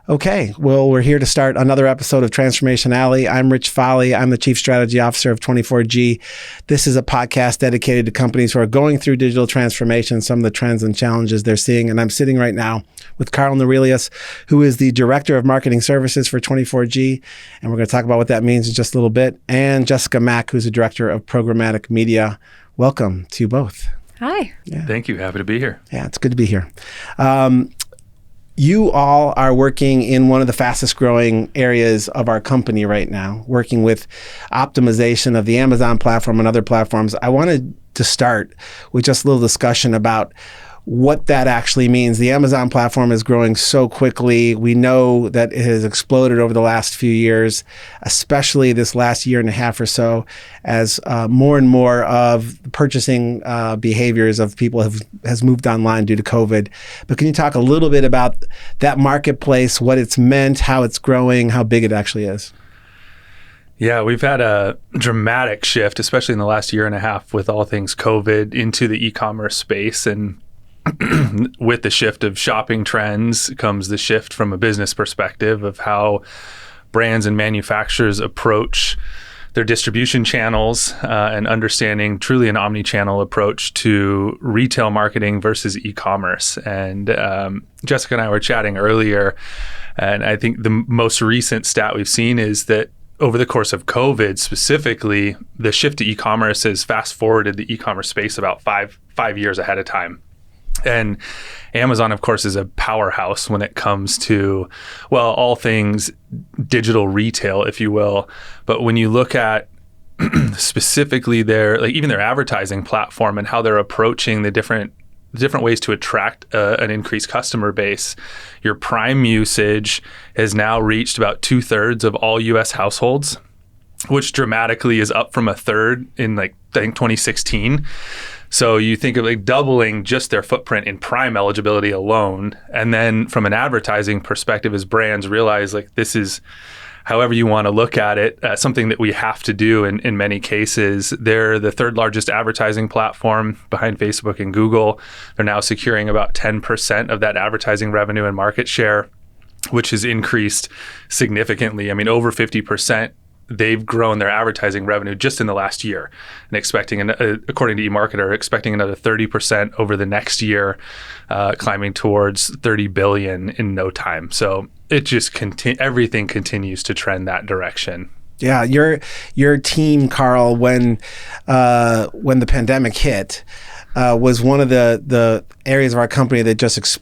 Okay, well, we're here to start another episode of Transformation Alley. I'm Rich Foley. I'm the Chief Strategy Officer of 24G. This is a podcast dedicated to companies who are going through digital transformation, some of the trends and challenges they're seeing. And I'm sitting right now with Carl Norelius, who is the Director of Marketing Services for 24G. And we're going to talk about what that means in just a little bit. And Jessica Mack, who's the Director of Programmatic Media. Welcome to you both. Hi. Yeah. Thank you. Happy to be here. Yeah, it's good to be here. You all are working in one of the fastest growing areas of our company right now, working with optimization of the Amazon platform and other platforms. I wanted to start with just a little discussion about what that actually means. The Amazon platform is growing so quickly. We know that it has exploded over the last few years, especially this last year and a half or so, as more and more of the purchasing behaviors of people has moved online due to COVID. But can you talk a little bit about that marketplace, what it's meant, how it's growing, how big it actually is? Yeah, we've had a dramatic shift, especially in the last year and a half with all things COVID into the e-commerce space. And with the shift of shopping trends comes the shift from a business perspective of how brands and manufacturers approach their distribution channels and understanding truly an omni-channel approach to retail marketing versus e-commerce. And Jessica and I were chatting earlier, and I think the most recent stat we've seen is that over the course of COVID specifically, the shift to e-commerce has fast-forwarded the e-commerce space about five years ahead of time. And Amazon, of course, is a powerhouse when it comes to, well, all things digital retail, if you will. But when you look at specifically even their advertising platform and how they're approaching the different ways to attract an increased customer base, your Prime usage has now reached about 2/3 of all U.S. households, which dramatically is up from a third in I think 2016. So you think of doubling just their footprint in Prime eligibility alone. And then from an advertising perspective, as brands realize this is, however you want to look at it, something that we have to do in many cases. They're the third largest advertising platform behind Facebook and Google. They're now securing about 10% of that advertising revenue and market share, which has increased significantly. I mean, over 50%. They've grown their advertising revenue just in the last year, and expecting, according to eMarketer, expecting another 30% over the next year, climbing towards $30 billion in no time. So it just everything continues to trend that direction. Yeah, your team, Carl, when the pandemic hit, was one of the areas of our company that just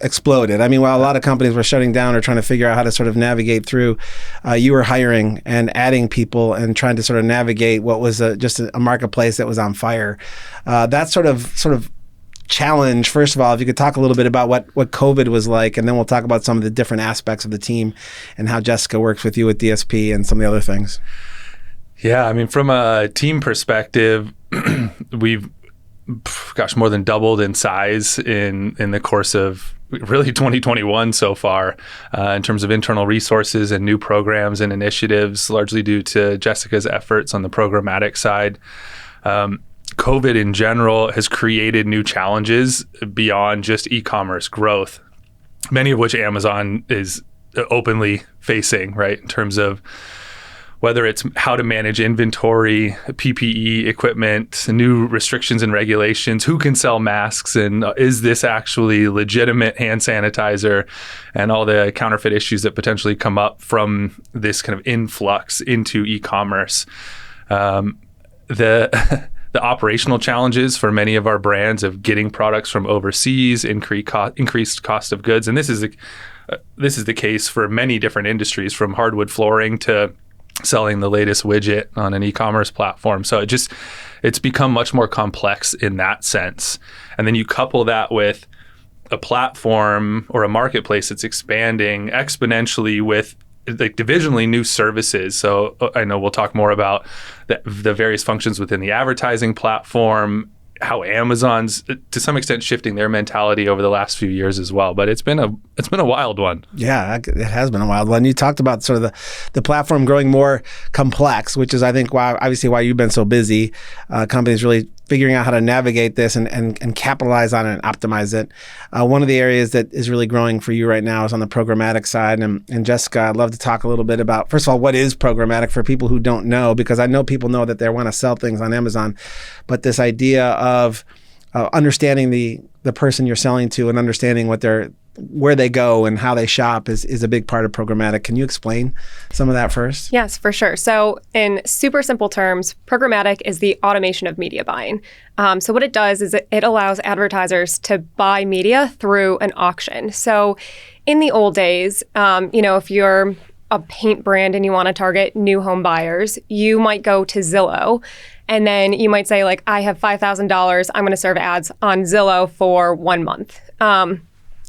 exploded. I mean, while a lot of companies were shutting down or trying to figure out how to sort of navigate through, you were hiring and adding people and trying to sort of navigate what was just a marketplace that was on fire. That sort of challenge, first of all, if you could talk a little bit about what COVID was like, and then we'll talk about some of the different aspects of the team and how Jessica works with you with DSP and some of the other things. Yeah, I mean, from a team perspective, we've more than doubled in size in the course of really 2021 so far in terms of internal resources and new programs and initiatives, largely due to Jessica's efforts on the programmatic side. COVID in general has created new challenges beyond just e-commerce growth, many of which Amazon is openly facing, right, in terms of whether it's how to manage inventory, PPE equipment, new restrictions and regulations, who can sell masks, and is this actually legitimate hand sanitizer, and all the counterfeit issues that potentially come up from this kind of influx into e-commerce. The operational challenges for many of our brands of getting products from overseas, increased cost of goods, and this is the case for many different industries, from hardwood flooring to selling the latest widget on an e-commerce platform. So it's become much more complex in that sense. And then you couple that with a platform or a marketplace that's expanding exponentially with divisionally new services. So I know we'll talk more about the various functions within the advertising platform, how Amazon's to some extent shifting their mentality over the last few years as well. But it's been a wild one. Yeah, it has been a wild one. You talked about sort of the platform growing more complex, which is, I think, why you've been so busy. Companies really figuring out how to navigate this and capitalize on it and optimize it. One of the areas that is really growing for you right now is on the programmatic side. And Jessica, I'd love to talk a little bit about, first of all, what is programmatic for people who don't know, because I know people know that they want to sell things on Amazon, but this idea of understanding the person you're selling to and understanding where they go and how they shop is a big part of programmatic. Can you explain some of that first? Yes, for sure. So in super simple terms, programmatic is the automation of media buying. So what it does is it allows advertisers to buy media through an auction. So in the old days, if you're a paint brand and you want to target new home buyers, you might go to Zillow. And then you might say, like, I have $5,000. I'm going to serve ads on Zillow for 1 month.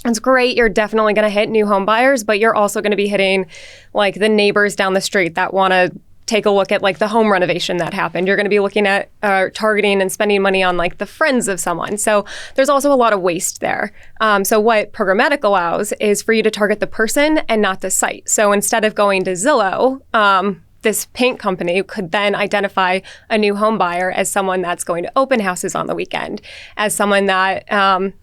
It's great. You're definitely going to hit new home buyers, but you're also going to be hitting like the neighbors down the street that want to take a look at like the home renovation that happened. You're going to be looking at targeting and spending money on like the friends of someone. So there's also a lot of waste there. So what programmatic allows is for you to target the person and not the site. So instead of going to Zillow, this paint company could then identify a new home buyer as someone that's going to open houses on the weekend, as someone that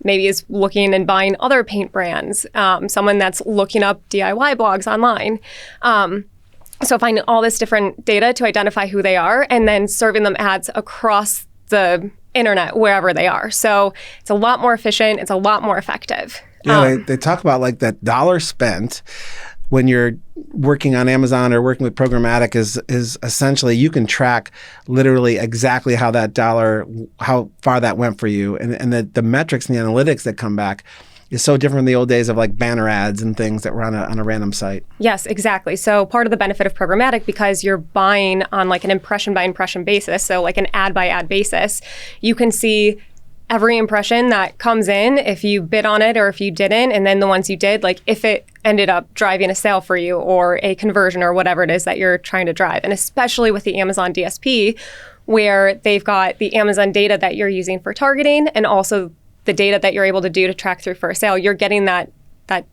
maybe is looking and buying other paint brands, someone that's looking up DIY blogs online. So finding all this different data to identify who they are and then serving them ads across the internet wherever they are. So it's a lot more efficient. It's a lot more effective. Yeah, they talk about like that dollar spent when you're working on Amazon or working with programmatic is essentially you can track literally exactly how far that went for you. And the metrics and the analytics that come back is so different from the old days of like banner ads and things that were on a random site. Yes, exactly. So part of the benefit of programmatic, because you're buying on like an impression by impression basis, so like an ad by ad basis, you can see every impression that comes in, if you bid on it or if you didn't, and then the ones you did, like if it ended up driving a sale for you or a conversion or whatever it is that you're trying to drive. And especially with the Amazon DSP, where they've got the Amazon data that you're using for targeting and also the data that you're able to do to track through for a sale, you're getting that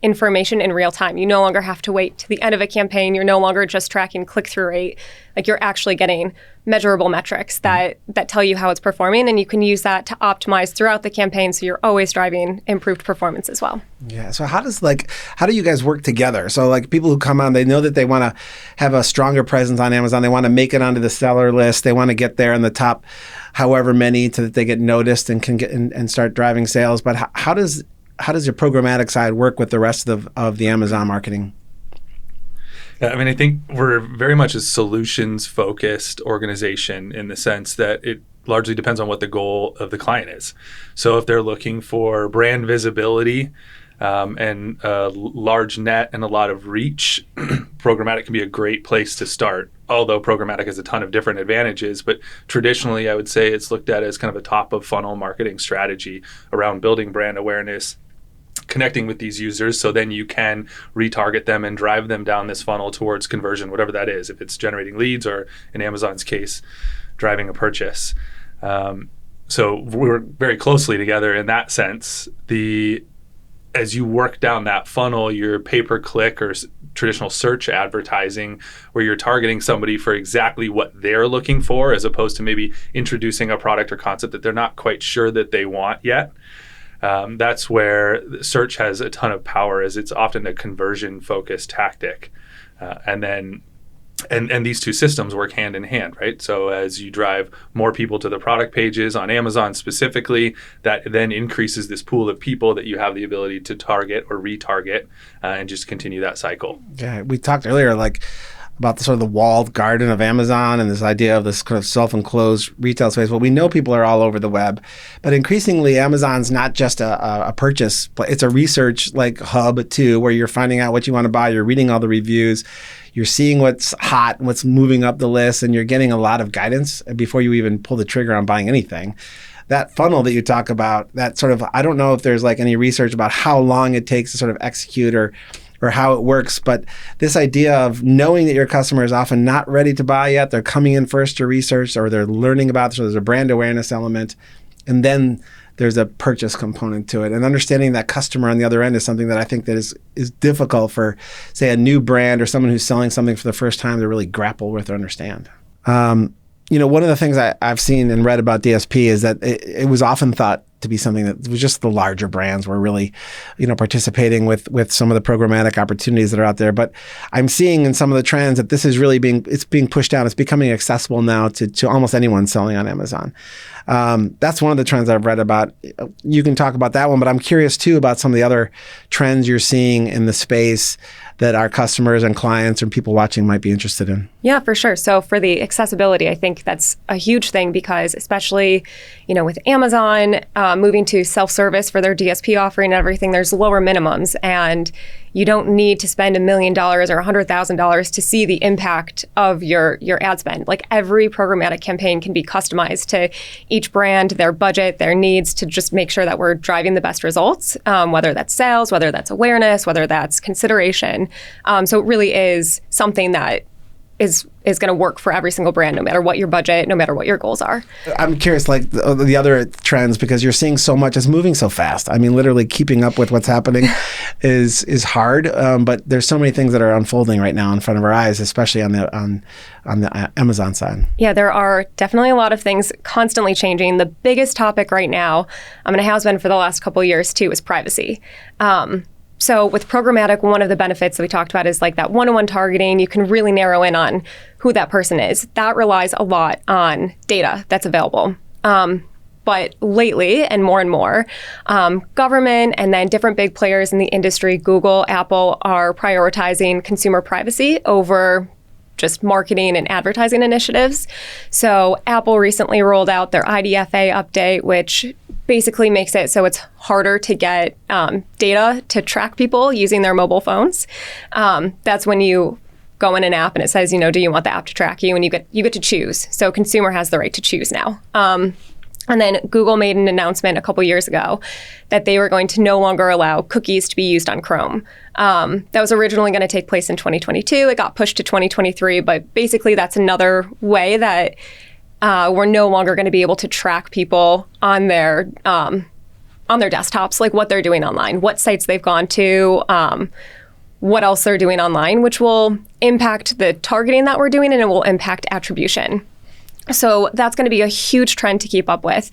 information in real time. You no longer have to wait to the end of a campaign. You're no longer just tracking click-through rate. Like you're actually getting measurable metrics that tell you how it's performing, and you can use that to optimize throughout the campaign, so you're always driving improved performance as well. Yeah. So how do you guys work together? So like people who come on, they know that they want to have a stronger presence on Amazon. They want to make it onto the seller list. They want to get there in the top however many so that they get noticed and can get and start driving sales. But how does your programmatic side work with the rest of the Amazon marketing? Yeah, I mean, I think we're very much a solutions-focused organization in the sense that it largely depends on what the goal of the client is. So if they're looking for brand visibility and a large net and a lot of reach, programmatic can be a great place to start. Although programmatic has a ton of different advantages, but traditionally I would say it's looked at as kind of a top of funnel marketing strategy around building brand awareness, connecting with these users, so then you can retarget them and drive them down this funnel towards conversion, whatever that is, if it's generating leads or in Amazon's case, driving a purchase. So we're very closely together in that sense. As you work down that funnel, your pay-per-click or traditional search advertising, where you're targeting somebody for exactly what they're looking for, as opposed to maybe introducing a product or concept that they're not quite sure that they want yet. That's where search has a ton of power, as it's often a conversion-focused tactic. And these two systems work hand in hand, right? So as you drive more people to the product pages on Amazon specifically, that then increases this pool of people that you have the ability to target or retarget and just continue that cycle. Yeah, we talked earlier about the sort of the walled garden of Amazon and this idea of this kind of self-enclosed retail space. Well, we know people are all over the web, but increasingly Amazon's not just a purchase, it's a research like hub too, where you're finding out what you want to buy, you're reading all the reviews, you're seeing what's hot, what's moving up the list, and you're getting a lot of guidance before you even pull the trigger on buying anything. That funnel that you talk about, that sort of, I don't know if there's like any research about how long it takes to sort of execute or how it works, but this idea of knowing that your customer is often not ready to buy yet, they're coming in first to research or they're learning about it, so there's a brand awareness element, and then there's a purchase component to it. And understanding that customer on the other end is something that I think that is difficult for, say, a new brand or someone who's selling something for the first time to really grapple with or understand. one of the things I've seen and read about DSP is that it was often thought to be something that was just the larger brands were really, participating with some of the programmatic opportunities that are out there. But I'm seeing in some of the trends that this is really being pushed down. It's becoming accessible now to almost anyone selling on Amazon. That's one of the trends I've read about. You can talk about that one, but I'm curious too about some of the other trends you're seeing in the space that our customers and clients and people watching might be interested in. Yeah, for sure. So for the accessibility, I think that's a huge thing because especially, with Amazon moving to self-service for their DSP offering and everything, there's lower minimums and you don't need to spend $1 million or $100,000 to see the impact of your ad spend. Like every programmatic campaign can be customized to each brand, their budget, their needs to just make sure that we're driving the best results, whether that's sales, whether that's awareness, whether that's consideration. So it really is something that is going to work for every single brand, no matter what your budget, no matter what your goals are. I'm curious, like the other trends, because you're seeing so much, it's moving so fast. I mean, literally keeping up with what's happening is hard. But there's so many things that are unfolding right now in front of our eyes, especially on the Amazon side. Yeah, there are definitely a lot of things constantly changing. The biggest topic right now, and it has been for the last couple of years too, is privacy. So with programmatic, one of the benefits that we talked about is like that one-on-one targeting. You can really narrow in on who that person is. That relies a lot on data that's available. But lately, and more, government and then different big players in the industry, Google, Apple, are prioritizing consumer privacy over just marketing and advertising initiatives. So Apple recently rolled out their IDFA update, which basically makes it so it's harder to get data to track people using their mobile phones. That's when you go in an app and it says, do you want the app to track you? And you get to choose. So consumer has the right to choose now. And then Google made an announcement a couple years ago that they were going to no longer allow cookies to be used on Chrome. That was originally going to take place in 2022. It got pushed to 2023, but basically that's another way that we're no longer going to be able to track people on their desktops, like what they're doing online, what sites they've gone to, what else they're doing online, which will impact the targeting that we're doing and it will impact attribution. So that's going to be a huge trend to keep up with.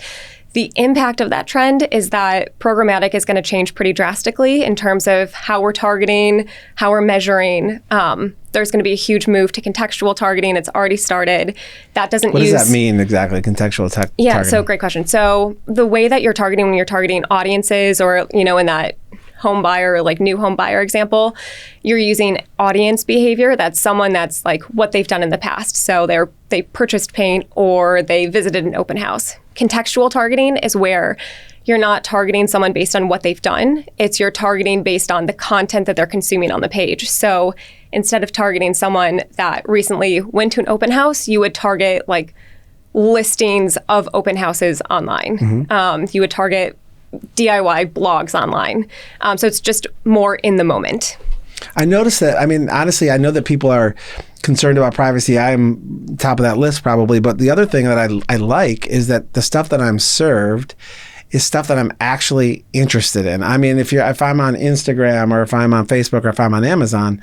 The impact of that trend is that programmatic is going to change pretty drastically in terms of how we're targeting, how we're measuring. There's going to be a huge move to contextual targeting. It's already started. What does that mean exactly, contextual targeting? Yeah, so great question. So the way that you're targeting when you're targeting audiences or, in that home buyer, like new home buyer example, you're using audience behavior. That's someone that's like what they've done in the past. So they purchased paint or they visited an open house. Contextual targeting is where you're not targeting someone based on what they've done. It's you're targeting based on the content that they're consuming on the page. So instead of targeting someone that recently went to an open house, you would target like listings of open houses online. Mm-hmm. You would target DIY blogs online. So it's just more in the moment. I noticed that, honestly, I know that people are concerned about privacy. I'm top of that list probably. But the other thing that I like is that the stuff that I'm served is stuff that I'm actually interested in. If I'm on Instagram or if I'm on Facebook or if I'm on Amazon,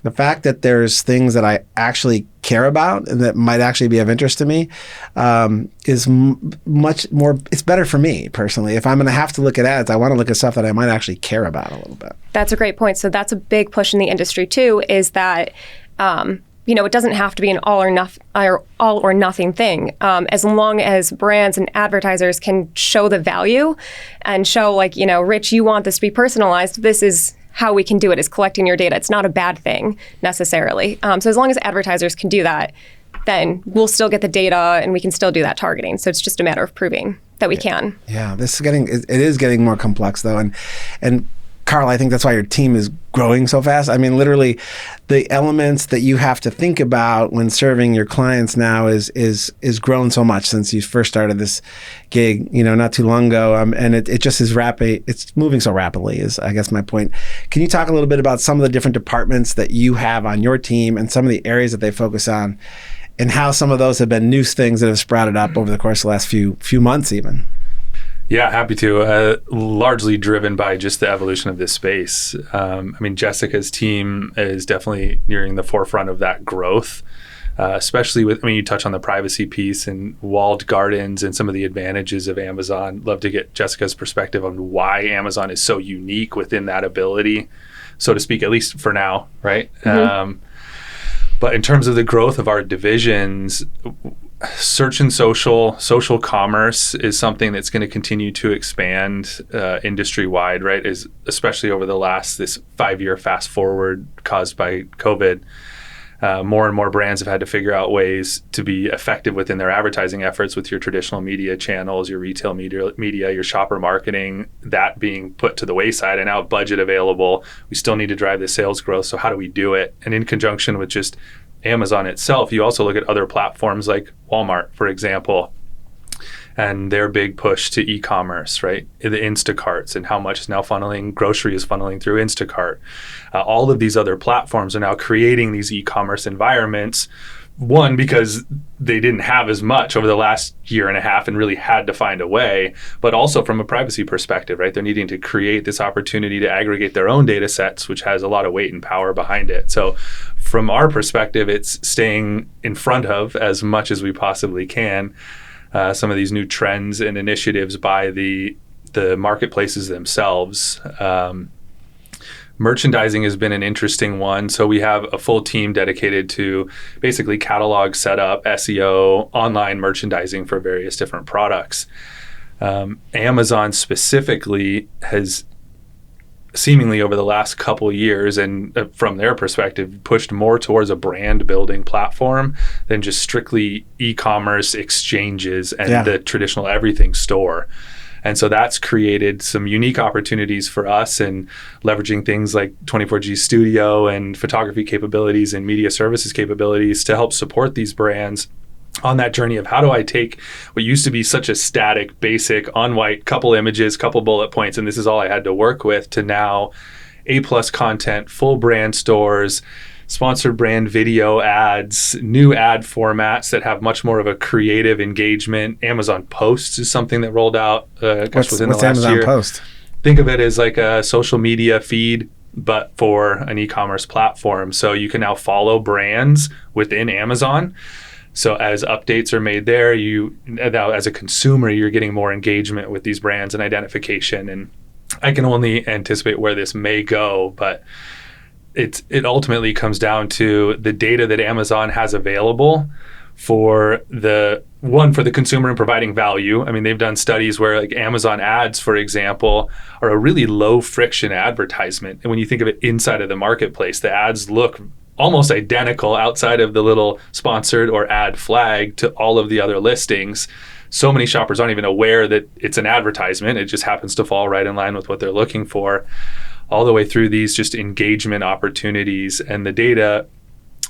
the fact that there's things that I actually care about and that might actually be of interest to me is much more, it's better for me personally. If I'm going to have to look at ads, I want to look at stuff that I might actually care about a little bit. That's a great point. So that's a big push in the industry too, is that, it doesn't have to be an all or nothing thing. As long as brands and advertisers can show the value and show Rich, you want this to be personalized. This is how we can do it, is collecting your data. It's not a bad thing necessarily. So as long as advertisers can do that, then we'll still get the data and we can still do that targeting. So it's just a matter of proving that we can. Yeah, it is getting more complex though. And Carl, I think that's why your team is growing so fast. Literally the elements that you have to think about when serving your clients now is grown so much since you first started this gig, not too long ago. And it just is rapid. It's moving so rapidly is, I guess, my point. Can you talk a little bit about some of the different departments that you have on your team and some of the areas that they focus on and how some of those have been new things that have sprouted up over the course of the last few months even? Yeah, happy to. Largely driven by just the evolution of this space. Jessica's team is definitely nearing the forefront of that growth. especially with, you touch on the privacy piece and walled gardens and some of the advantages of Amazon. Love to get Jessica's perspective on why Amazon is so unique within that ability, so to speak, at least for now, right? But in terms of the growth of our divisions, search and social commerce is something that's going to continue to expand industry-wide, right? Especially over this 5-year fast forward caused by COVID. More and more brands have had to figure out ways to be effective within their advertising efforts with your traditional media channels, your retail media, your shopper marketing, that being put to the wayside and now budget available. We still need to drive the sales growth. So how do we do it? And in conjunction with just Amazon itself, you also look at other platforms like Walmart, for example, and their big push to e-commerce, right? The Instacarts and how much is now grocery is funneling through Instacart. All of these other platforms are now creating these e-commerce environments. One, because they didn't have as much over the last year and a half and really had to find a way, but also from a privacy perspective, right? They're needing to create this opportunity to aggregate their own data sets, which has a lot of weight and power behind it. So from our perspective, it's staying in front of as much as we possibly can some of these new trends and initiatives by the marketplaces themselves. Merchandising has been an interesting one. So we have a full team dedicated to basically catalog setup, SEO, online merchandising for various different products. Amazon specifically has seemingly over the last couple years, and from their perspective, pushed more towards a brand building platform than just strictly e-commerce exchanges and the traditional everything store. And so that's created some unique opportunities for us in leveraging things like 24G Studio and photography capabilities and media services capabilities to help support these brands on that journey of how do I take what used to be such a static, basic, on white, couple images, couple bullet points, and this is all I had to work with, to now A+ content, full brand stores, sponsored brand video ads, new ad formats that have much more of a creative engagement. Amazon Posts is something that rolled out within the last Amazon year. Post? Think of it as like a social media feed, but for an e-commerce platform. So you can now follow brands within Amazon. So as updates are made there, now as a consumer, you're getting more engagement with these brands and identification. And I can only anticipate where this may go, but it ultimately comes down to the data that Amazon has available for the consumer and providing value. I mean, they've done studies where like Amazon ads, for example, are a really low friction advertisement. And when you think of it inside of the marketplace, the ads look almost identical outside of the little sponsored or ad flag to all of the other listings. So many shoppers aren't even aware that it's an advertisement. It just happens to fall right in line with what they're looking for, all the way through these just engagement opportunities and the data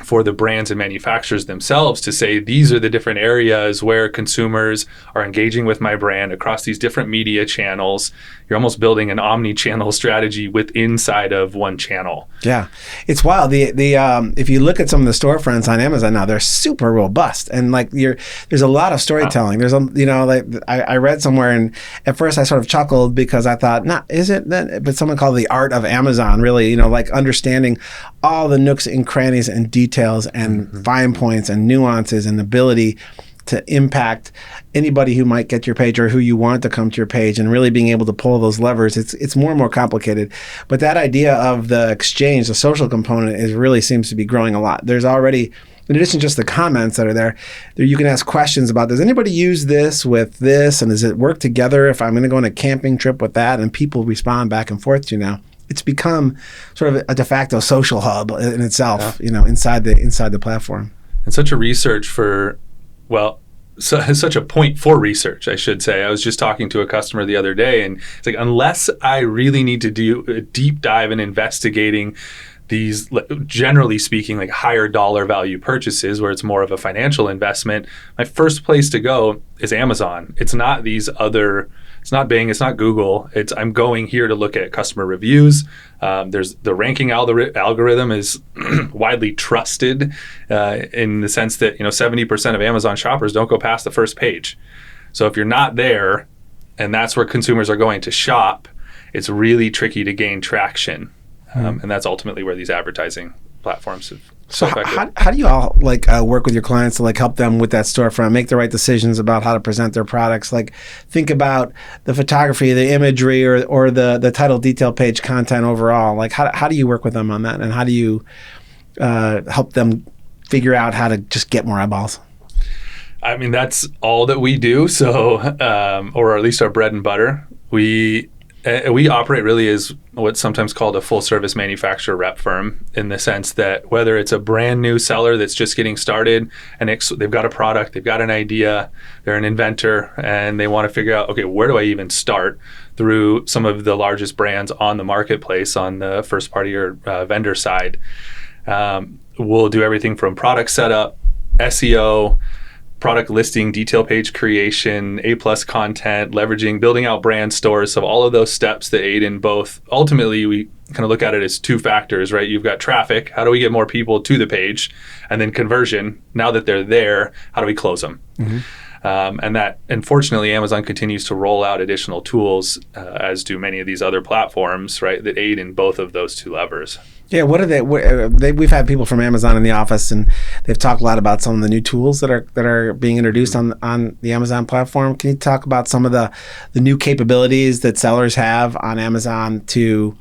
for the brands and manufacturers themselves to say, these are the different areas where consumers are engaging with my brand across these different media channels. You're almost building an omni-channel strategy inside of one channel. Yeah, it's wild. If you look at some of the storefronts on Amazon now, they're super robust, and like there's a lot of storytelling. There's I read somewhere, and at first I sort of chuckled because I thought, is it that? But someone called the art of Amazon, really, like understanding all the nooks and crannies and details and fine points and nuances and ability to impact anybody who might get your page or who you want to come to your page, and really being able to pull those levers. It's more and more complicated. But that idea of the exchange, the social component, really seems to be growing a lot. There's already, in addition to just the comments that are there, you can ask questions about, does anybody use this with this? And does it work together if I'm going to go on a camping trip with that? And people respond back and forth to you now. It's become sort of a de facto social hub in itself, inside the platform. And such a research such a point for research, I should say. I was just talking to a customer the other day, and it's like, unless I really need to do a deep dive in investigating these, generally speaking, like higher dollar value purchases where it's more of a financial investment, my first place to go is Amazon. It's not it's not Bing, it's not Google. I'm going here to look at customer reviews. There's the ranking algorithm is widely trusted in the sense that 70% of Amazon shoppers don't go past the first page. So if you're not there, and that's where consumers are going to shop, it's really tricky to gain traction. And that's ultimately where these advertising platforms have So effective. how do you all work with your clients to help them with that storefront, make the right decisions about how to present their products? Think about the photography, the imagery, or the title detail page content overall. How do you work with them on that, and how do you help them figure out how to just get more eyeballs? I mean, that's all that we do. So, or at least our bread and butter. We operate really as what's sometimes called a full service manufacturer rep firm, in the sense that whether it's a brand new seller that's just getting started and they've got a product, they've got an idea, they're an inventor, and they want to figure out, okay, where do I even start, through some of the largest brands on the marketplace on the first party or vendor side. We'll do everything from product setup, SEO, product listing, detail page creation, A+ content, leveraging, building out brand stores. So all of those steps that aid in both. Ultimately, we kind of look at it as two factors, right? You've got traffic. How do we get more people to the page? And then conversion. Now that they're there, how do we close them? And fortunately, Amazon continues to roll out additional tools, as do many of these other platforms, right, that aid in both of those two levers. Yeah, what are they? We've had people from Amazon in the office, and they've talked a lot about some of the new tools that are being introduced on the Amazon platform. Can you talk about some of the new capabilities that sellers have on Amazon to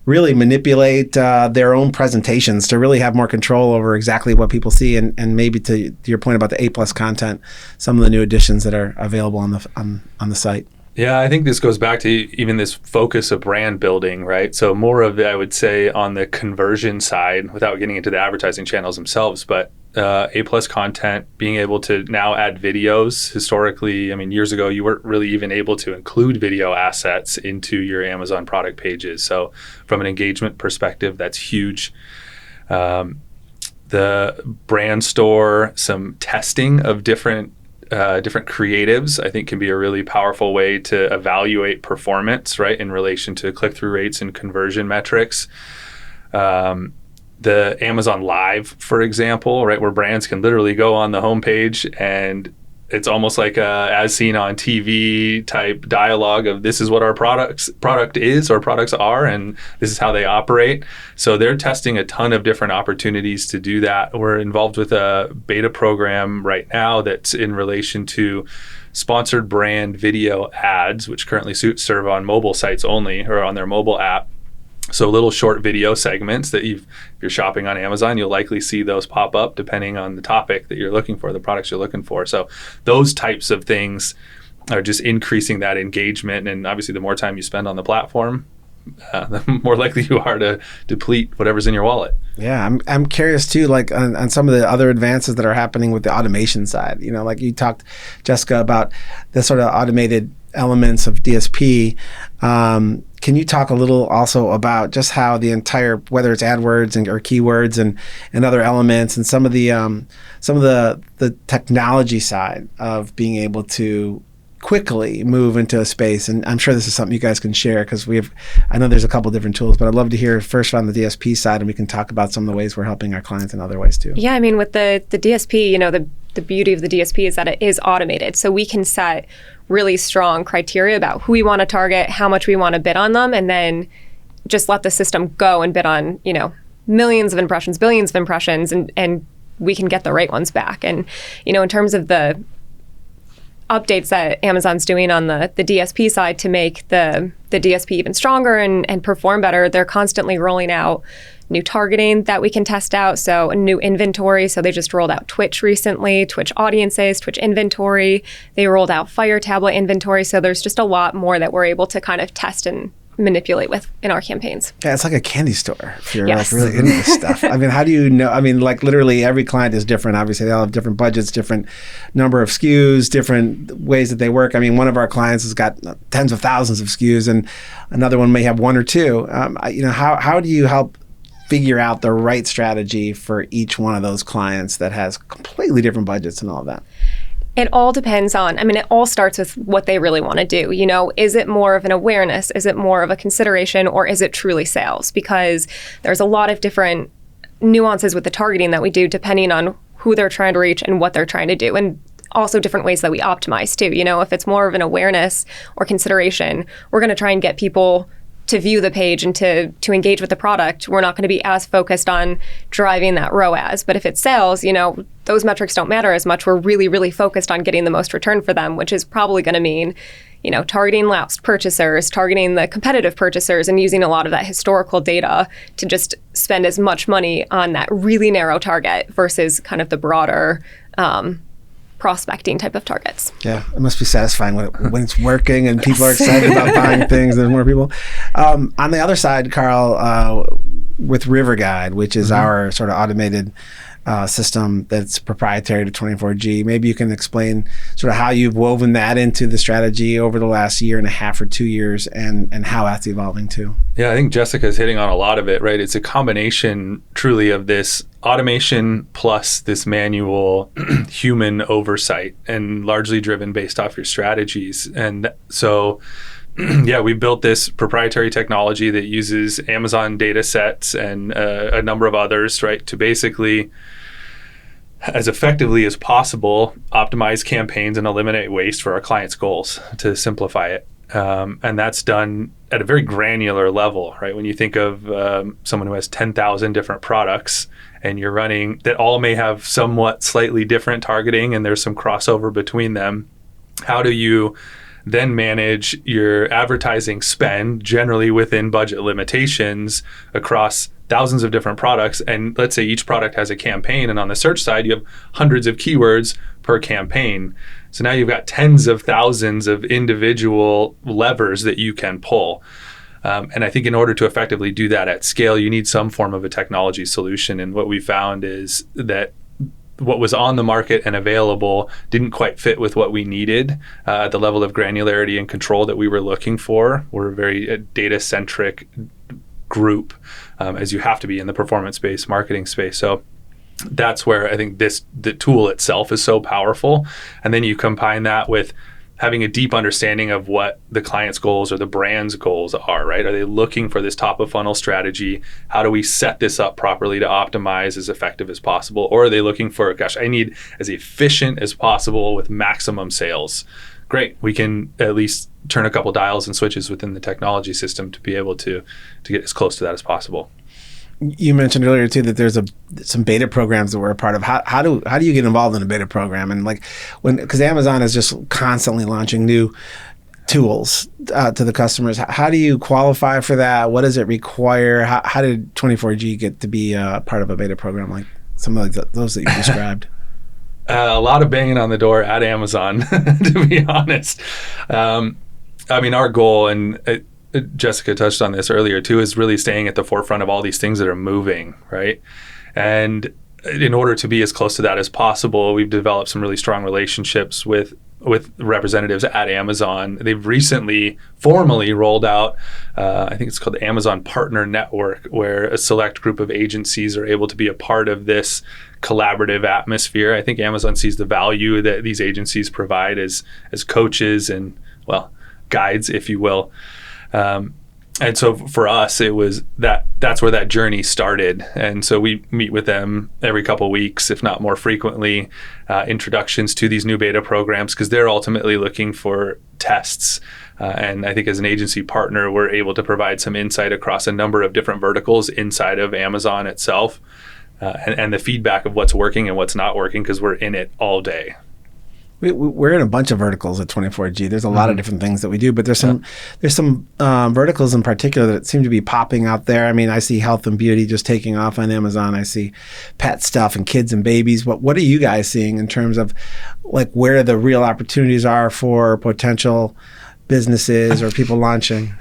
really manipulate their own presentations, to really have more control over exactly what people see, and maybe to your point about the A+ content, some of the new additions that are available on the site? Yeah, I think this goes back to even this focus of brand building, right? So more of it, I would say, on the conversion side, without getting into the advertising channels themselves, but A+ content, being able to now add videos. Historically, I mean, years ago, you weren't really even able to include video assets into your Amazon product pages. So from an engagement perspective, that's huge. The brand store, some testing of different creatives, I think, can be a really powerful way to evaluate performance, right, in relation to click-through rates and conversion metrics. The Amazon Live, for example, right, where brands can literally go on the homepage and it's almost like a as seen on TV type dialogue of this is what our product is or products are, and this is how they operate. So they're testing a ton of different opportunities to do that. We're involved with a beta program right now that's in relation to sponsored brand video ads, which currently serve on mobile sites only, or on their mobile app. So little short video segments that if you're shopping on Amazon, you'll likely see those pop up depending on the topic that you're looking for, the products you're looking for. So those types of things are just increasing that engagement. And obviously, the more time you spend on the platform, the more likely you are to deplete whatever's in your wallet. Yeah, I'm curious too, on some of the other advances that are happening with the automation side. Like you talked, Jessica, about the sort of automated elements of DSP. Can you talk a little also about just how the entire, whether it's AdWords or keywords and other elements, and some of the technology side of being able to quickly move into a space? And I'm sure this is something you guys can share, because I know there's a couple different tools, but I'd love to hear first on the DSP side, and we can talk about some of the ways we're helping our clients in other ways too. Yeah, I mean, with the DSP, the beauty of the DSP is that it is automated. So we can set really strong criteria about who we want to target, how much we want to bid on them, and then just let the system go and bid on, millions of impressions, billions of impressions, and we can get the right ones back. And, in terms of the updates that Amazon's doing on the DSP side to make the DSP even stronger and perform better, they're constantly rolling out new targeting that we can test out. So a new inventory. So they just rolled out Twitch recently, Twitch audiences, Twitch inventory. They rolled out Fire tablet inventory. So there's just a lot more that we're able to kind of test and manipulate with in our campaigns. Yeah, it's like a candy store if you're Yes. really into this stuff. I mean, how do you know? I mean, literally every client is different. Obviously, they all have different budgets, different number of SKUs, different ways that they work. I mean, one of our clients has got tens of thousands of SKUs, and another one may have one or two. How do you help figure out the right strategy for each one of those clients that has completely different budgets and all of that? It all depends on, it all starts with what they really want to do. Is it more of an awareness? Is it more of a consideration? Or is it truly sales? Because there's a lot of different nuances with the targeting that we do depending on who they're trying to reach and what they're trying to do. And also different ways that we optimize too. If it's more of an awareness or consideration, we're going to try and get people to view the page and to engage with the product, we're not going to be as focused on driving that ROAS. But if it's sales, those metrics don't matter as much. We're really, really focused on getting the most return for them, which is probably going to mean, targeting lapsed purchasers, targeting the competitive purchasers, and using a lot of that historical data to just spend as much money on that really narrow target versus kind of the broader prospecting type of targets. Yeah, it must be satisfying when it's working and people are excited about buying things. There's more people. On the other side, Carl, with RiverGuide, which is our sort of automated system that's proprietary to 24G. Maybe you can explain sort of how you've woven that into the strategy over the last year and a half or 2 years and how that's evolving too. Yeah, I think Jessica's hitting on a lot of it, right? It's a combination truly of this automation plus this manual human oversight and largely driven based off your strategies. And so we built this proprietary technology that uses Amazon data sets and a number of others, right, to basically, as effectively as possible, optimize campaigns and eliminate waste for our clients' goals, to simplify it. And that's done at a very granular level, right? When you think of someone who has 10,000 different products and you're running that all may have somewhat slightly different targeting and there's some crossover between them, how do you then manage your advertising spend generally within budget limitations across thousands of different products? And let's say each product has a campaign, and on the search side, you have hundreds of keywords per campaign. So now you've got tens of thousands of individual levers that you can pull. And I think in order to effectively do that at scale, you need some form of a technology solution. And what we found is that what was on the market and available didn't quite fit with what we needed at the level of granularity and control that we were looking for. We're a very data-centric group, as you have to be in the performance-based marketing space. So that's where I think the tool itself is so powerful. And then you combine that with having a deep understanding of what the client's goals or the brand's goals are, right? Are they looking for this top of funnel strategy? How do we set this up properly to optimize as effective as possible? Or are they looking for, I need as efficient as possible with maximum sales? Great, we can at least turn a couple dials and switches within the technology system to be able to get as close to that as possible. You mentioned earlier too that there's some beta programs that we're a part of. How do you get involved in a beta program? And because Amazon is just constantly launching new tools to the customers, how do you qualify for that? What does it require? How did 24G get to be a part of a beta program like some of those that you described? A lot of banging on the door at Amazon, to be honest. Our goal, and Jessica touched on this earlier too, is really staying at the forefront of all these things that are moving, right? And in order to be as close to that as possible, we've developed some really strong relationships with representatives at Amazon. They've recently formally rolled out, I think it's called the Amazon Partner Network, where a select group of agencies are able to be a part of this collaborative atmosphere. I think Amazon sees the value that these agencies provide as coaches and, guides, if you will. And so for us, it was that's where that journey started. And so we meet with them every couple of weeks, if not more frequently, introductions to these new beta programs, because they're ultimately looking for tests. And I think as an agency partner, we're able to provide some insight across a number of different verticals inside of Amazon itself, and the feedback of what's working and what's not working, because we're in it all day. We're in a bunch of verticals at 24G. There's a lot of different things that we do, but there's some verticals in particular that seem to be popping out there. I mean, I see health and beauty just taking off on Amazon. I see pet stuff and kids and babies. But what are you guys seeing in terms of where the real opportunities are for potential businesses or people launching?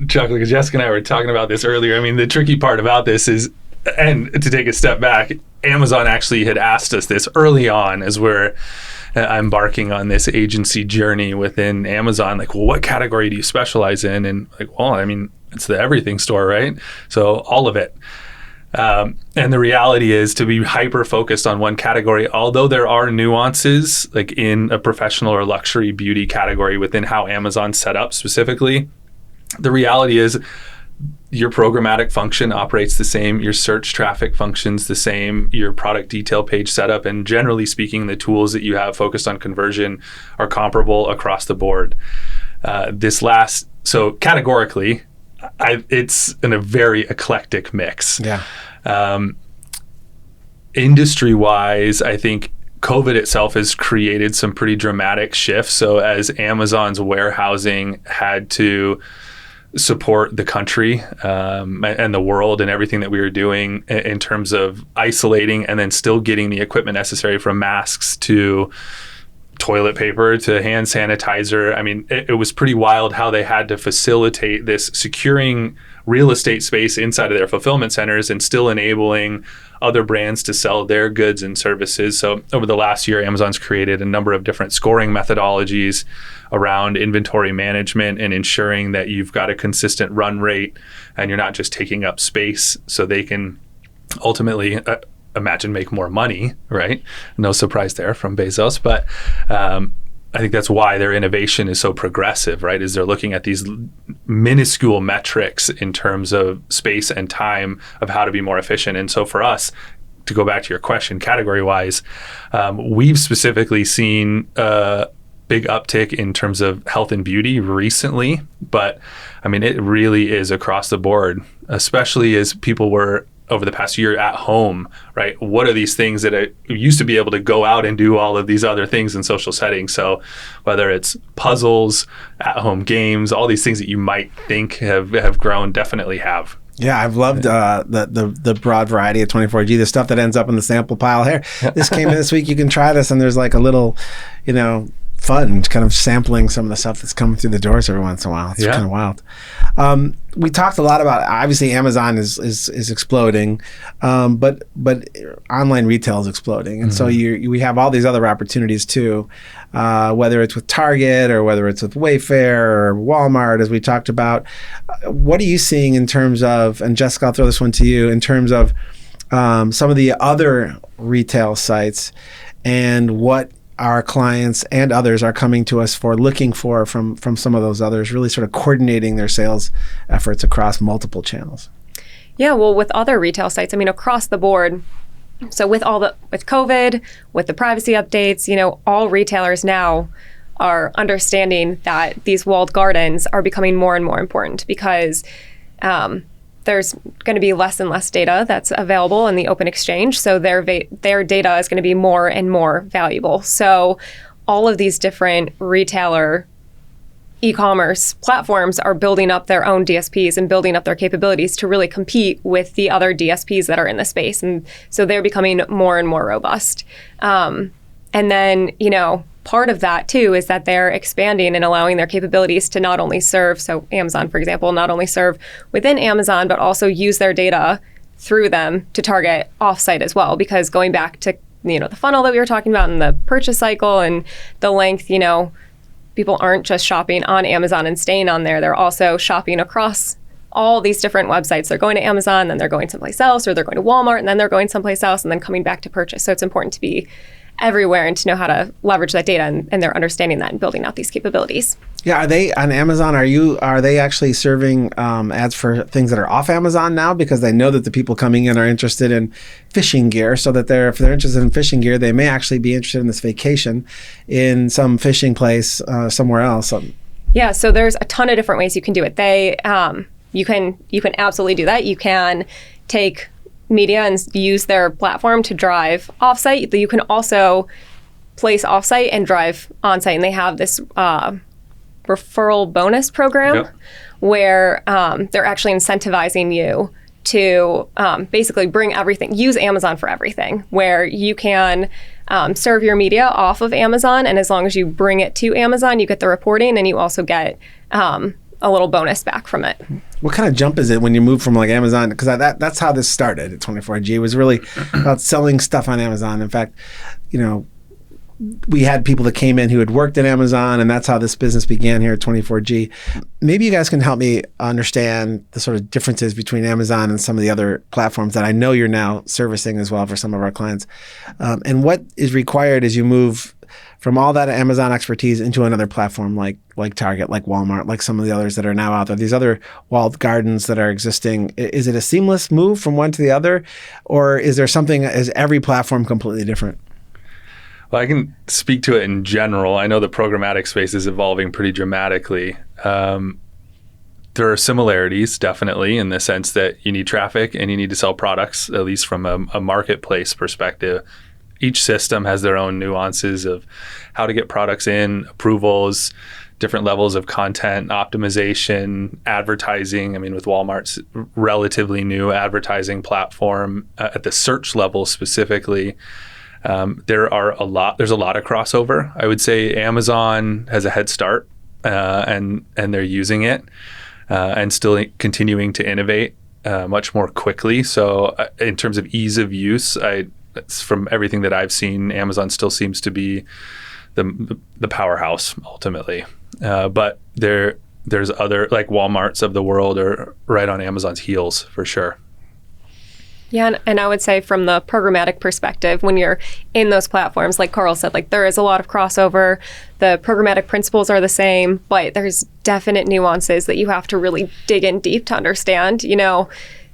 Chuck, because Jessica and I were talking about this earlier. I mean, the tricky part about this is, and to take a step back, Amazon actually had asked us this early on as we're embarking on this agency journey within Amazon. What category do you specialize in? And it's the everything store, right? So all of it. And the reality is to be hyper focused on one category, although there are nuances in a professional or luxury beauty category within how Amazon's set up specifically. The reality is your programmatic function operates the same, your search traffic functions the same, your product detail page setup, and generally speaking, the tools that you have focused on conversion are comparable across the board. So categorically, it's in a very eclectic mix. Yeah. Industry-wise, I think COVID itself has created some pretty dramatic shifts. So as Amazon's warehousing had to support the country and the world and everything that we were doing in terms of isolating and then still getting the equipment necessary, from masks to toilet paper to hand sanitizer. I mean, it was pretty wild how they had to facilitate this securing real estate space inside of their fulfillment centers and still enabling other brands to sell their goods and services. So over the last year, Amazon's created a number of different scoring methodologies around inventory management and ensuring that you've got a consistent run rate and you're not just taking up space, so they can ultimately imagine make more money, right? No surprise there from Bezos, but I think that's why their innovation is so progressive, right? Is they're looking at these minuscule metrics in terms of space and time of how to be more efficient. And so for us, to go back to your question, category-wise, we've specifically seen a big uptick in terms of health and beauty recently, but I mean, it really is across the board, especially as people were over the past year at home, right? What are these things that I used to be able to go out and do all of these other things in social settings? So whether it's puzzles, at-home games, all these things that you might think have grown, definitely have. Yeah, I've loved the broad variety of 24G, the stuff that ends up in the sample pile here. This came in this week. You can try this, and there's like a little, fun kind of sampling some of the stuff that's coming through the doors every once in a while. It's kind of wild. We talked a lot about, obviously Amazon is exploding, but online retail is exploding, and so we have all these other opportunities too, whether it's with Target or whether it's with Wayfair or Walmart, as we talked about. What are you seeing in terms of, and Jessica, I'll throw this one to you, in terms of some of the other retail sites and what our clients and others are coming to us for, looking for from some of those others, really sort of coordinating their sales efforts across multiple channels? Yeah, well, with other retail sites, I mean, across the board. So with COVID, with the privacy updates, all retailers now are understanding that these walled gardens are becoming more and more important, because there's going to be less and less data that's available in the open exchange. So their data is going to be more and more valuable. So all of these different retailer e-commerce platforms are building up their own DSPs and building up their capabilities to really compete with the other DSPs that are in the space. And so they're becoming more and more robust. And then, part of that too is that they're expanding and allowing their capabilities to not only serve, so Amazon, for example, not only serve within Amazon, but also use their data through them to target offsite as well. Because going back to, the funnel that we were talking about and the purchase cycle and the length, people aren't just shopping on Amazon and staying on there. They're also shopping across all these different websites. They're going to Amazon, then they're going someplace else, or they're going to Walmart, and then they're going someplace else, and then coming back to purchase. So it's important to be everywhere and to know how to leverage that data, and they're understanding that and building out these capabilities. Yeah, are they on Amazon? Are they actually serving ads for things that are off Amazon now, because they know that the people coming in are interested in fishing gear, so that if they're interested in fishing gear, they may actually be interested in this vacation in some fishing place somewhere else? Yeah, so there's a ton of different ways you can do it. You can absolutely do that. You can take media and use their platform to drive offsite. You can also place offsite and drive onsite, and they have this referral bonus program where they're actually incentivizing you to basically bring everything, use Amazon for everything, where you can serve your media off of Amazon, and as long as you bring it to Amazon, you get the reporting, and you also get a little bonus back from it. What kind of jump is it when you move from like Amazon? Because that's how this started at 24G. It was really about selling stuff on Amazon. In fact, we had people that came in who had worked at Amazon, and that's how this business began here at 24G. Maybe you guys can help me understand the sort of differences between Amazon and some of the other platforms that I know you're now servicing as well for some of our clients. And what is required as you move from all that Amazon expertise into another platform like Target, like Walmart, like some of the others that are now out there, these other walled gardens that are existing. Is it a seamless move from one to the other, or is there something, is every platform completely different? Well, I can speak to it in general. I know the programmatic space is evolving pretty dramatically. there are similarities, definitely, in the sense that you need traffic and you need to sell products, at least from a marketplace perspective. Each system has their own nuances of how to get products in, approvals, different levels of content, optimization, advertising. I mean, with Walmart's relatively new advertising platform at the search level specifically, there's a lot of crossover. I would say Amazon has a head start, and they're using it and still continuing to innovate much more quickly. So in terms of ease of use, from everything that I've seen, Amazon still seems to be the powerhouse ultimately. But there's other, like Walmarts of the world, are right on Amazon's heels for sure. Yeah, and I would say from the programmatic perspective, when you're in those platforms, like Carl said, like there is a lot of crossover. The programmatic principles are the same, but there's definite nuances that you have to really dig in deep to understand. You know,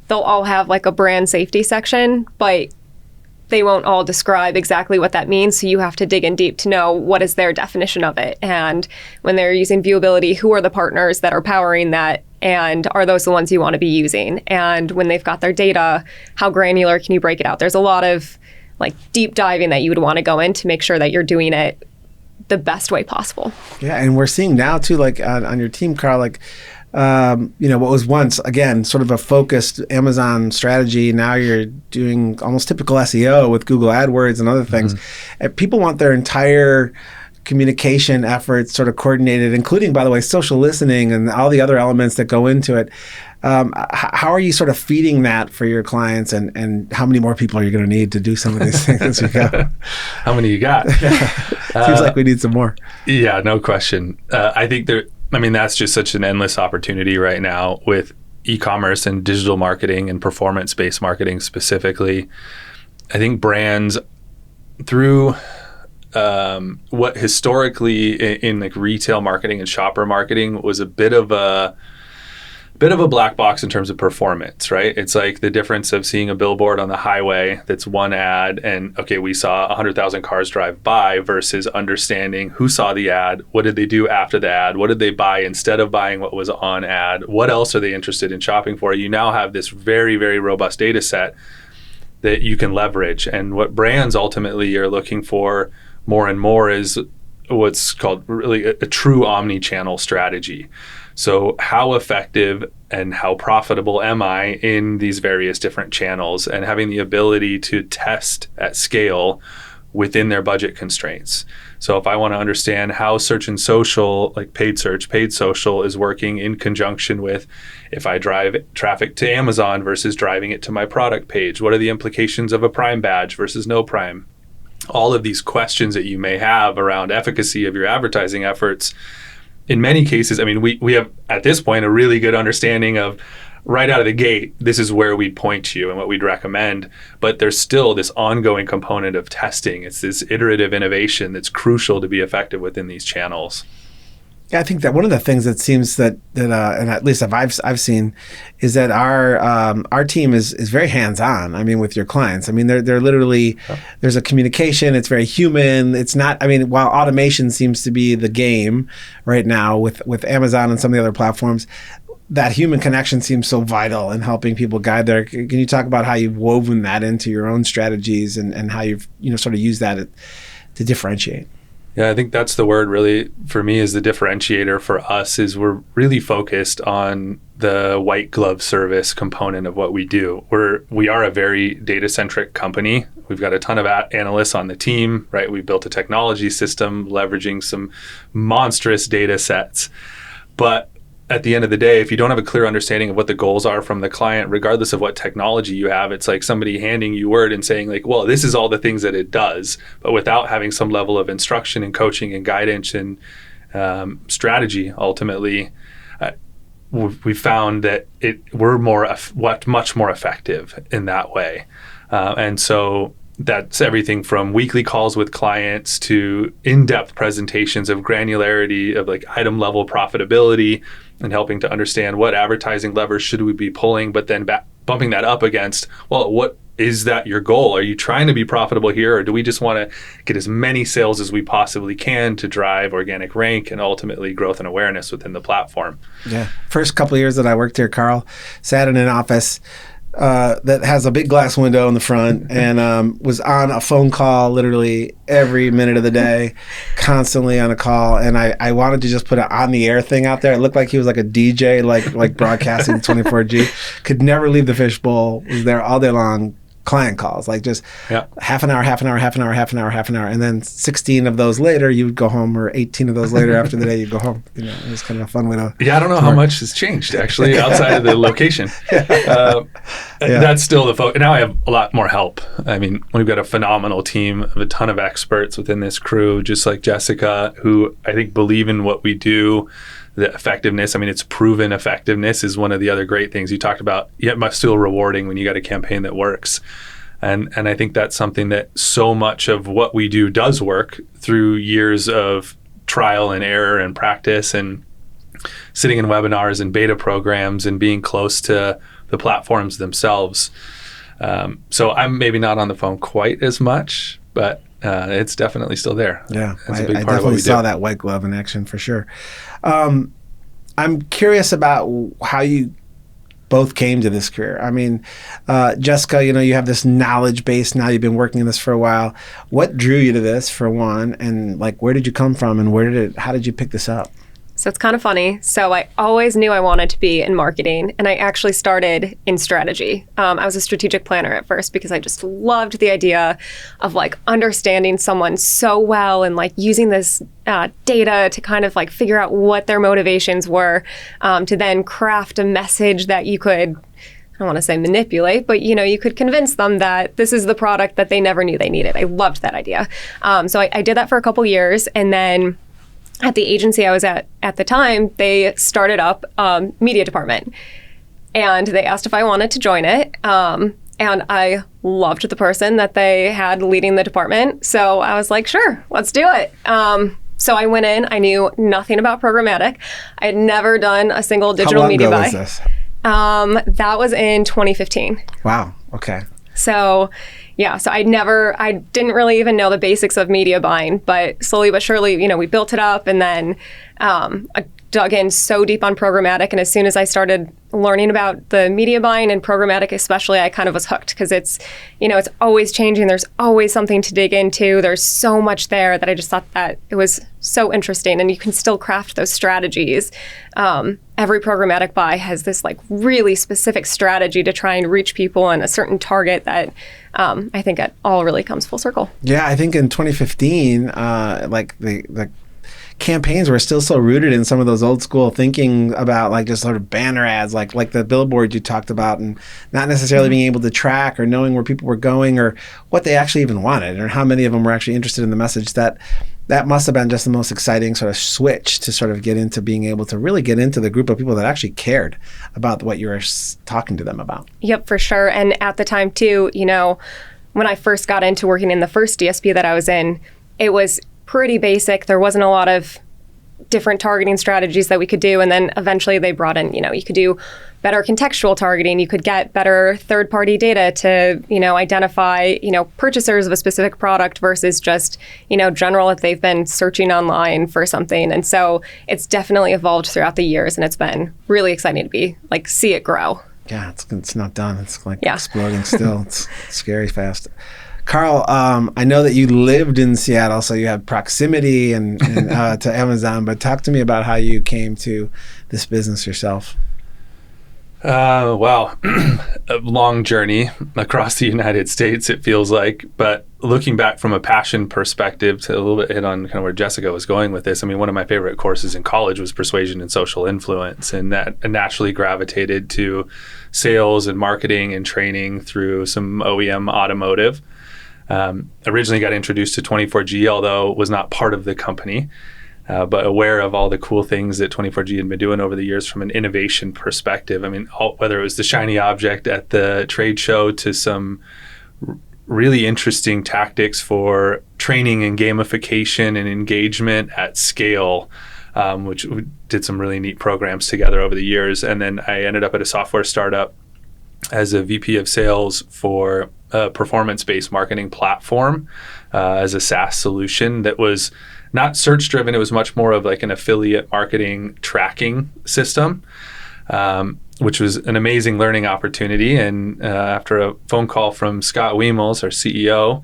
they'll all have like a brand safety section, but they won't all describe exactly what that means. So you have to dig in deep to know what is their definition of it. And when they're using viewability, who are the partners that are powering that? And are those the ones you want to be using? And when they've got their data, how granular can you break it out? There's a lot of like deep diving that you would want to go in to make sure that you're doing it the best way possible. Yeah, and we're seeing now too, like on your team, Carl, like what was once, again, sort of a focused Amazon strategy, now you're doing almost typical SEO with Google AdWords and other things. And people want their entire communication efforts sort of coordinated, including, by the way, social listening and all the other elements that go into it. How are you sort of feeding that for your clients, and how many more people are you going to need to do some of these things as we go? How many you got? Seems like we need some more. Yeah, no question. I think that's just such an endless opportunity right now with e-commerce and digital marketing and performance-based marketing specifically. I think brands, through what historically in like retail marketing and shopper marketing was a bit of a black box in terms of performance, right? It's like the difference of seeing a billboard on the highway that's one ad and, okay, we saw 100,000 cars drive by, versus understanding who saw the ad, what did they do after the ad, what did they buy instead of buying what was on ad, what else are they interested in shopping for? You now have this very, very robust data set that you can leverage. And what brands ultimately are looking for more and more is what's called really a true omni-channel strategy. So how effective and how profitable am I in these various different channels, and having the ability to test at scale within their budget constraints. So if I want to understand how search and social, like paid search, paid social is working in conjunction with if I drive traffic to Amazon versus driving it to my product page, what are the implications of a Prime badge versus no Prime? All of these questions that you may have around efficacy of your advertising efforts. In many cases, I mean, we have at this point a really good understanding of right out of the gate, this is where we'd point you and what we'd recommend. But there's still this ongoing component of testing. It's this iterative innovation that's crucial to be effective within these channels. Yeah, I think that one of the things that seems that and at least I've seen, is that our team is very hands-on. I mean, with your clients. I mean, they're literally, there's a communication. It's very human. It's not. I mean, while automation seems to be the game right now with Amazon and some of the other platforms, that human connection seems so vital in helping people guide there. Can you talk about how you've woven that into your own strategies and how you've sort of used that to differentiate? Yeah, I think that's the word really for me is the differentiator for us is we're really focused on the white glove service component of what we do. We are a very data-centric company. We've got a ton of analysts on the team, right? We built a technology system leveraging some monstrous data sets. But at the end of the day, if you don't have a clear understanding of what the goals are from the client, regardless of what technology you have, it's like somebody handing you word and saying like, well, this is all the things that it does, but without having some level of instruction and coaching and guidance and strategy, ultimately, we found that we're much more effective in that way. And so that's everything from weekly calls with clients to in-depth presentations of granularity of like item level profitability and helping to understand what advertising levers should we be pulling, but then bumping that up against, well, what is that your goal? Are you trying to be profitable here, or do we just want to get as many sales as we possibly can to drive organic rank and ultimately growth and awareness within the platform? Yeah. First couple of years that I worked here, Carl sat in an office that has a big glass window in the front and was on a phone call literally every minute of the day, constantly on a call. And I wanted to just put an on the air thing out there. It looked like he was like a DJ, like broadcasting 24G. Could never leave the fishbowl. Was there all day long. Client calls, like just half an hour, and then 16 of those later you would go home, or 18 of those later after the day you'd go home. You know, it was kind of a fun way to. Yeah, I don't know how much has changed actually outside of the location. That's still the focus. Now I have a lot more help. I mean, we've got a phenomenal team of a ton of experts within this crew, just like Jessica, who I think believe in what we do. The effectiveness, I mean, it's proven effectiveness is one of the other great things you talked about, yet still rewarding when you got a campaign that works. And I think that's something that so much of what we do does work through years of trial and error and practice and sitting in webinars and beta programs and being close to the platforms themselves. So I'm maybe not on the phone quite as much, but it's definitely still there. Yeah, that's a big I part of what definitely we saw do. that white glove in action for sure. I'm curious about how you both came to this career. I mean, Jessica, you know, you have this knowledge base now. You've been working in this for a while. What drew you to this, for one, and like, where did you come from, and how did you pick this up? So it's kind of funny. So I always knew I wanted to be in marketing, and I actually started in strategy. I was a strategic planner at first because I just loved the idea of like understanding someone so well and like using this data to kind of like figure out what their motivations were, to then craft a message that you could, I don't want to say manipulate, but you know, you could convince them that this is the product that they never knew they needed. I loved that idea. So I did that for a couple years, and then at the agency I was at the time, they started up a media department, and they asked if I wanted to join it. And I loved the person that they had leading the department. So I was like, sure, let's do it. So I went in, I knew nothing about programmatic. I had never done a single digital media buy. How long ago was this? That was in 2015. Wow, okay. So yeah, so I didn't really even know the basics of media buying, but slowly but surely, you know, we built it up, and then I dug in so deep on programmatic. And as soon as I started learning about the media buying and programmatic especially, I kind of was hooked, because it's, you know, it's always changing. There's always something to dig into. There's so much there that I just thought that it was so interesting, and you can still craft those strategies. Every programmatic buy has this like really specific strategy to try and reach people and a certain target that I think it all really comes full circle. Yeah, I think in 2015, like the campaigns were still so rooted in some of those old school thinking about like just sort of banner ads, like the billboards you talked about, and not necessarily being able to track or knowing where people were going or what they actually even wanted or how many of them were actually interested in the message. That must have been just the most exciting sort of switch to sort of get into being able to really get into the group of people that actually cared about what you were talking to them about. Yep, for sure. And at the time too, you know, when I first got into working in the first DSP that I was in, it was pretty basic. There wasn't a lot of different targeting strategies that we could do. And then eventually they brought in, you know, you could do better contextual targeting. You could get better third-party data to, you know, identify, you know, purchasers of a specific product versus just, you know, general if they've been searching online for something. And so it's definitely evolved throughout the years, and it's been really exciting to see it grow. Yeah, it's not done. It's like exploding still. It's scary fast. Carl, I know that you lived in Seattle, so you have proximity and to Amazon, but talk to me about how you came to this business yourself. Wow. A long journey across the United States, it feels like. But looking back from a passion perspective, to a little bit hit on kind of where Jessica was going with this, I mean, one of my favorite courses in college was Persuasion and Social Influence, and that naturally gravitated to sales and marketing and training through some OEM automotive. Originally got introduced to 24G, although was not part of the company. But aware of all the cool things that 24G had been doing over the years from an innovation perspective. I mean, whether it was the shiny object at the trade show to some really interesting tactics for training and gamification and engagement at scale, which we did some really neat programs together over the years. And then I ended up at a software startup as a VP of sales for a performance-based marketing platform as a SaaS solution that was not search-driven. It was much more of like an affiliate marketing tracking system, which was an amazing learning opportunity. And after a phone call from Scott Wiemels, our CEO,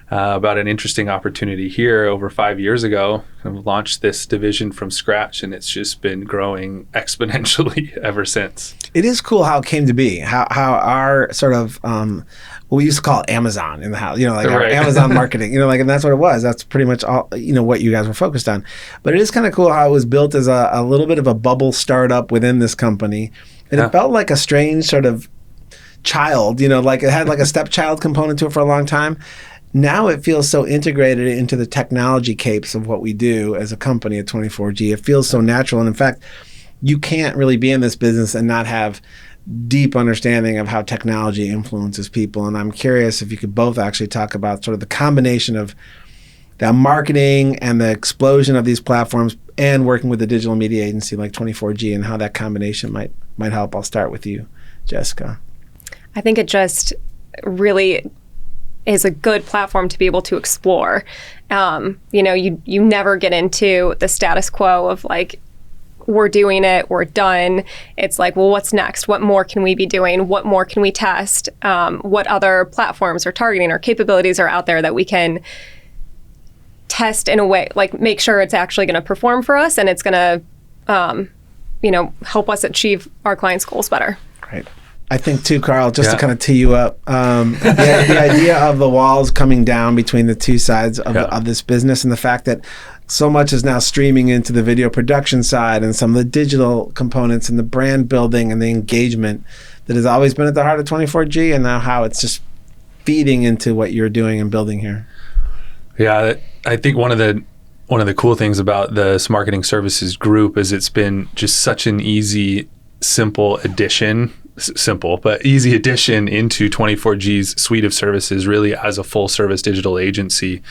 about an interesting opportunity here over 5 years ago, kind of launched this division from scratch, and it's just been growing exponentially ever since. It is cool how it came to be, how our sort of what we used to call Amazon in the house, like our Amazon marketing, and that's what it was. That's pretty much all, what you guys were focused on. But it is kind of cool how it was built as a little bit of a bubble startup within this company. And it felt like a strange sort of child, like it had like a stepchild component to it for a long time. Now it feels so integrated into the technology capes of what we do as a company at 24G. It feels so natural. And in fact, you can't really be in this business and not have deep understanding of how technology influences people. And I'm curious if you could both actually talk about sort of the combination of the marketing and the explosion of these platforms and working with a digital media agency like 24G and how that combination might help. I'll start with you, Jessica. I think it just really is a good platform to be able to explore. You never get into the status quo of like, we're doing it, we're done. It's like, well, what's next? What more can we be doing? What more can we test? What other platforms or targeting or capabilities are out there that we can test in a way, like make sure it's actually going to perform for us and it's going to, help us achieve our clients' goals better. Right. I think too, Carl, just to kind of tee you up, the idea of the walls coming down between the two sides of this business and the fact that so much is now streaming into the video production side and some of the digital components and the brand building and the engagement that has always been at the heart of 24G, and now how it's just feeding into what you're doing and building here. Yeah, I think one of the cool things about the Marketing Services group is it's been just such an easy, simple addition into 24G's suite of services, really as a full service digital agency.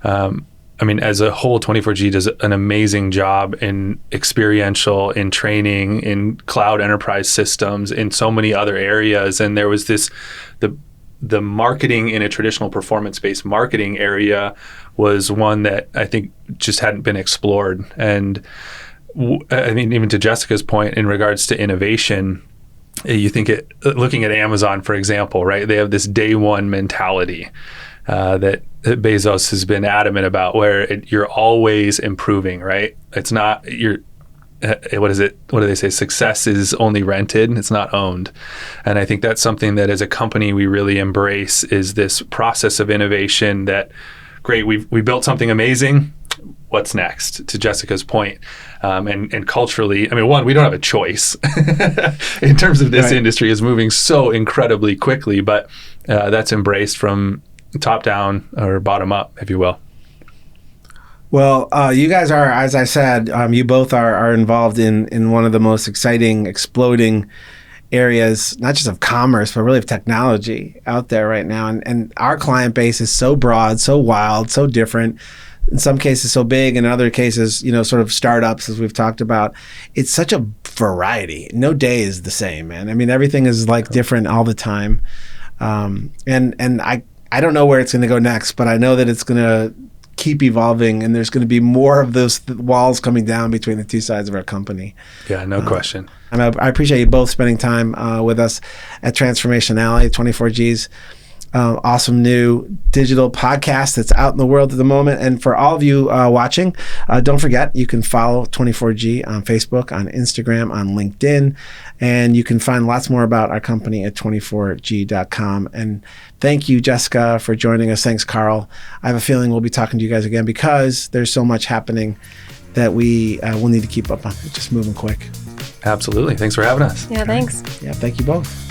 As a whole, 24G does an amazing job in experiential, in training, in cloud enterprise systems, in so many other areas. And there was the marketing in a traditional performance-based marketing area was one that I think just hadn't been explored. And even to Jessica's point in regards to innovation, you think looking at Amazon, for example, right? They have this day one mentality that Bezos has been adamant about, where you're always improving, right? It's not what is it? What do they say? Success is only rented. It's not owned. And I think that's something that as a company we really embrace, is this process of innovation that, great, we built something amazing. What's next? To Jessica's point. And culturally, one, we don't have a choice in terms of this industry is moving so incredibly quickly, but that's embraced from top down or bottom up, if you will. Well, you guys are, as I said, you both are involved in one of the most exciting, exploding areas, not just of commerce, but really of technology out there right now. And our client base is so broad, so wild, so different. In some cases so big, in other cases, sort of startups, as we've talked about. It's such a variety. No day is the same, man. Everything is like different all the time. And I don't know where it's going to go next, but I know that it's going to keep evolving, and there's going to be more of those walls coming down between the two sides of our company. Yeah, no question. And I appreciate you both spending time with us at Transformation Alley, 24G's awesome new digital podcast that's out in the world at the moment. And for all of you watching, don't forget, you can follow 24G on Facebook, on Instagram, on LinkedIn, and you can find lots more about our company at 24g.com. And thank you, Jessica, for joining us. Thanks, Carl. I have a feeling we'll be talking to you guys again because there's so much happening that we will need to keep up on. It's just moving quick. Absolutely. Thanks for having us. Yeah, thanks. Yeah, thank you both.